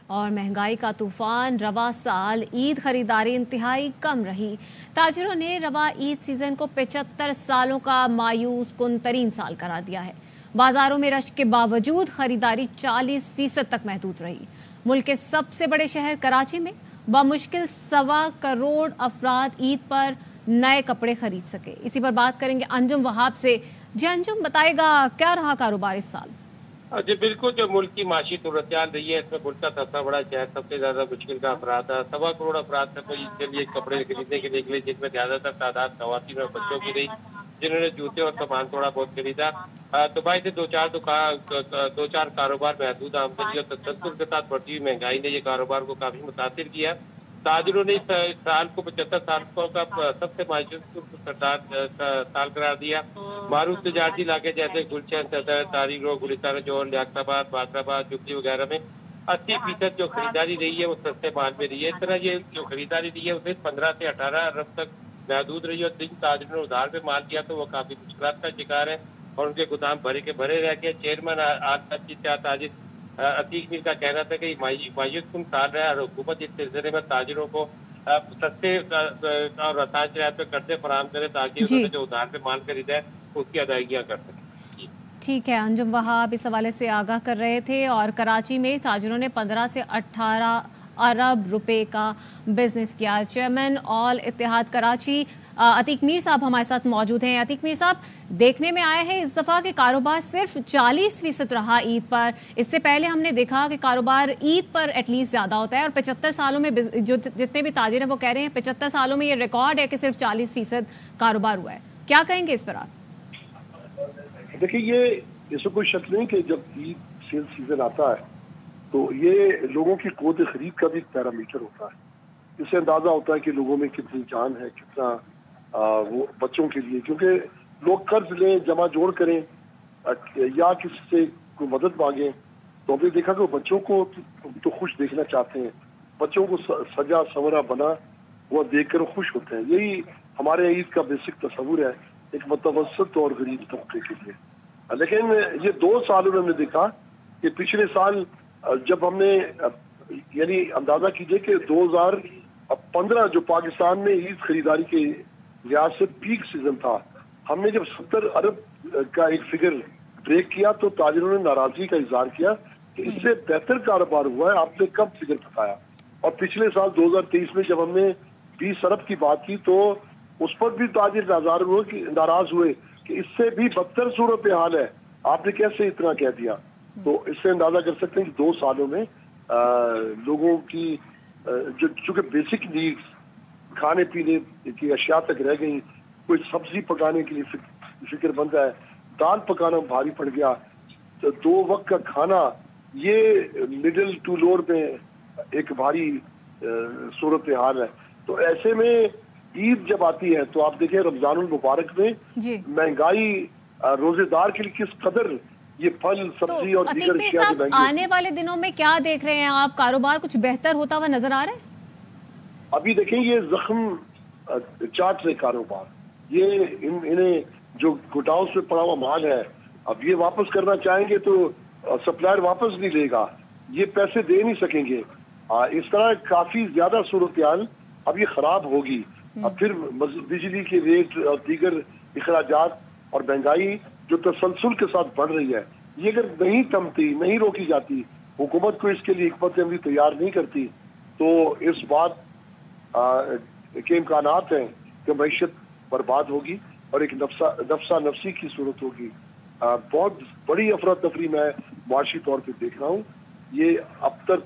और महंगाई का तूफान। रवा साल ईद खरीदारी इंतहाई कम रही। ताजिरों ने रवा ईद सीजन को 75 सालों का मायूस कुन तरीन साल करार दिया है। बाजारों में रश के बावजूद खरीदारी 40% तक महदूद रही। मुल्क के सबसे बड़े शहर कराची में बामुश्किल 1.25 करोड़ अफराद ईद पर नए कपड़े खरीद सके। इसी पर बात करेंगे अंजुम वहाब से। जी अंजुम, बताएगा क्या रहा कारोबार इस साल? जी बिल्कुल, जो मुल्क की माशी सूरत रही है, इसमें मुल्क का सबसे बड़ा शहर सबसे ज्यादा मुश्किल का अफराद है। 1.25 करोड़ अफराद तक इसके लिए कपड़े खरीदने के निकले, जिनमें ज्यादातर तादाद खवातीन और बच्चों की रही, जिन्होंने जूते और सामान थोड़ा बहुत खरीदा। दुबई से दो चार कारोबार महदूद आमदनी और तसल्सल के साथ बढ़ती हुई महंगाई ने ये कारोबार को काफी मुतासिर किया। ताजिरों ने इस साल को 75 साल का सबसे मायूस साल करार दिया। मारूफ तजारती इलाके जैसे गुलशन, सदर, तारीख रोड, गुलिस्तान जोन, लियाकताबाद, बाकराबाद, जुबली वगैरह में 80% जो खरीदारी रही है वो सस्ते माल में रही है। इस तरह ये जो खरीदारी रही है उसे 15 से 18 अरब तक महदूद रही है। और जिन ताजिरों ने उधार पे माल किया तो वो काफी मुश्किलात का शिकार है और उनके गोदाम भरे के भरे रह गए। चेयरमैन ताजिर अतीक मीर का कहना था कि मायूस कुन साल रहा है और हुकूमत इस सिलसिले में ताजिरों को सस्ते और आसान शराब पे कर्जे फराहम करे ताकि उन्होंने जो उधार पे माल खरीदा है उसकी अदायगियां कर सकें। ठीक है, अंजुम वहाब इस हवाले से आगाह कर रहे थे। और कराची में ताजिरों ने 15 से 18 अरब रुपए का बिजनेस किया। चेयरमैन ऑल इत्तेहाद कराची अतीक मीर साहब हमारे साथ मौजूद हैं। अतीक मीर साहब, देखने में आया है इस दफा के कारोबार सिर्फ 40% रहा ईद पर। इससे पहले हमने देखा कि कारोबार ईद पर एटलीस्ट ज्यादा होता है और 75 सालों में जो जितने भी ताजिर हैं वो कह रहे हैं 75 सालों में ये रिकॉर्ड है कि सिर्फ 40% कारोबार हुआ है। क्या कहेंगे इस पर आप? देखिए, ये इसमें कोई शक नहीं कि जब ईद सेल सीजन आता है तो ये लोगों की क़ुव्वत खरीद का भी पैरामीटर होता है। इससे अंदाजा होता है कि लोगों में कितनी जान है, कितना वो बच्चों के लिए, क्योंकि लोग कर्ज लें, जमा जोड़ करें या किसी से कोई मदद मांगे तो हमने देखा कि बच्चों को तो खुश देखना चाहते हैं। बच्चों को सजा सवरा बना वो देखकर खुश होते हैं। यही हमारे ईद का बेसिक तस्वुर है एक मुतवसत और गरीब तबके के लिए। लेकिन ये 2 सालों में हमने देखा कि पिछले साल जब हमने यानी अंदाजा कीजिए कि 2015 जो पाकिस्तान में ईद खरीदारी के लिहाज से पीक सीजन था, हमने जब 70 अरब का एक फिगर ब्रेक किया तो ताजिरों ने नाराजगी का इजहार किया कि इससे बेहतर कारोबार हुआ है, आपने कब फिगर बताया। और पिछले साल 2023 में जब हमने 20 अरब की बात की तो उस पर भी ताजिर नाराज हुए कि इससे भी बदतर सूरत हाल है, आपने कैसे इतना कह दिया। तो इससे अंदाजा कर सकते हैं कि 2 सालों में लोगों की जो चूंकि बेसिक नीड्स खाने पीने की अशिया तक रह गई, कोई सब्जी पकाने के लिए फिक्र बन रहा है, दाल पकाना भारी पड़ गया, तो 2 वक्त का खाना ये मिडिल टू लोअर में एक भारी सूरत हाल है। तो ऐसे में ईद जब आती है तो आप देखें रमजानुल मुबारक में महंगाई रोजेदार के लिए किस कदर ये फल सब्जी और दीगर अशिया आने वाले दिनों में क्या देख रहे हैं आप? कारोबार कुछ बेहतर होता हुआ नजर आ रहा है? अभी देखें ये जख्म चाट रहे कारोबार, ये इन्हें जो गोडाउन में पड़ा हुआ माल है अब ये वापस करना चाहेंगे तो सप्लायर वापस नहीं लेगा, ये पैसे दे नहीं सकेंगे। इस तरह काफी ज्यादा सूरत हाल अब ये खराब होगी। अब फिर बिजली के रेट और दीगर अखराजात और महंगाई जो तसलसल के साथ बढ़ रही है, ये अगर नहीं थमती, नहीं रोकी जाती, हुकूमत को इसके लिए हिकमत अमली तैयार नहीं करती तो इस बात के इम्कानात हैं कि मईशत बर्बाद होगी और एक नफ्सा नफसी की सूरत होगी। बहुत बड़ी अफरा तफरी मैं मुआशी तौर पे देख रहा हूँ। ये अब तक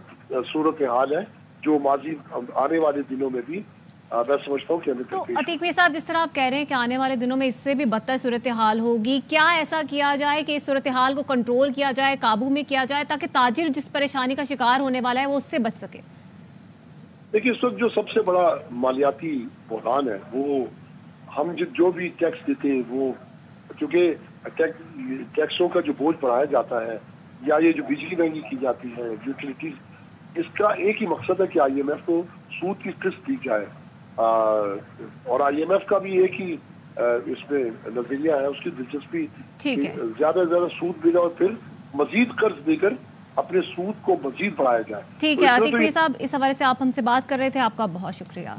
सूरत हाल है जो माजी आने वाले दिनों में भी मैं समझता हूँ कि हमें। तो अतीक मीर साहब, जिस तरह आप कह रहे हैं कि आने वाले दिनों में इससे भी बदतर सूरत हाल होगी, क्या ऐसा किया जाए कि इस सूरत हाल को कंट्रोल किया जाए, काबू में किया जाए, ताकि ताजिर जिस परेशानी का शिकार होने वाला है वो उससे बच सके? देखिए, इस वक्त जो सबसे बड़ा मालियाती बहरान है वो हम जो भी टैक्स देते हैं वो चूँकि टैक्सों का जो बोझ बढ़ाया जाता है या ये जो बिजली महंगी की जाती है, यूटिलिटीज, इसका एक ही मकसद है कि IMF को सूद की किस्त दी जाए। और IMF का भी एक ही इसमें नजरिया है, उसकी दिलचस्पी ज्यादा से ज्यादा सूद मिले और फिर मजीद कर्ज देकर अपने सूद को मजीद बढ़ाया जाए। ٹھیک ہے عتیق پیر صاحب، اس حوالے سے آپ ہم سے بات کر رہے تھے، آپ کا بہت شکریہ۔